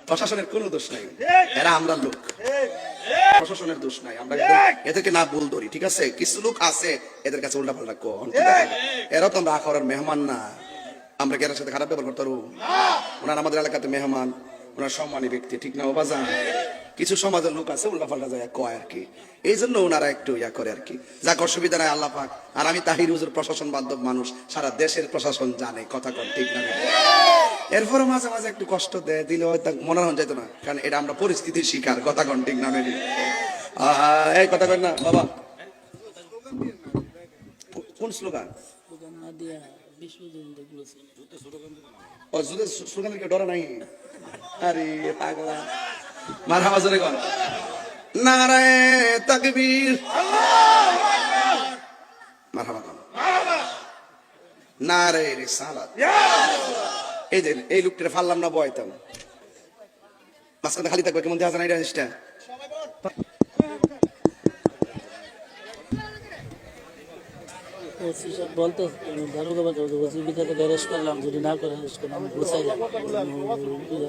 প্রশাসনের কোনো দোষ নাই, এরা আমরা লোক, প্রশাসনের দোষ নাই। আমরা এদেরকে না ভুল ধরি, ঠিক আছে? কিছু লোক আছে এদের কাছে উল্টা পাল্টা কন, এরা তো আমরা আখড়ার মেহমান না, আমরা কি এর সাথে খারাপ ব্যবহার করতে পারবো? ওনার আমাদের এলাকাতে মেহমান, ওনার সম্মানী ব্যক্তি, ঠিক না? ও বাজান কিছু সমাজের লোক আছে উল্টা পাল্টা যায় কয় আর কি, এই জন্য ওনারা একটু ইয়া করে আর কি। যাক, অসুবিধা নাই, আল্লাহ পাক। আর আমি তাহির হুজুর প্রশাসন বান্ধব মানুষ, সারা দেশের প্রশাসন জানে, কথা কন ঠিক না? এরপরে মাঝে মাঝে একটু কষ্ট দেয়, দিলে হয়তো মনে হয় যেত না, কারণ এটা আমরা পরিস্থিতির শিকার, কথা কন ঠিক না? এই কথা কন না বাবা। কোন স্লোগান? ও যুদ্ধের স্লোগানের কি ডরা নাই? আরে পাগলা, মারহাবা জোরে কন, নারায়ে তাকবীর, মারহাবা কন, নারায়ে রিসালাত। এই যে এই লোকটারে ফাললাম না, বয়তাম মাঝখানে খালি থাকবে, কেমন দেখা যায় না এটা জিনিসটা? বলতো ভিতরে গ্যারেজ করলাম, যদি না করে আমি গুছাইলাম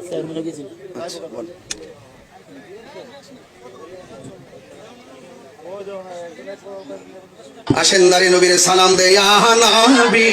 চেয়ারম্যানে গেছি। আচ্ছা বল। আসেন নারী নবীর সালাম দে, ইয়া নবী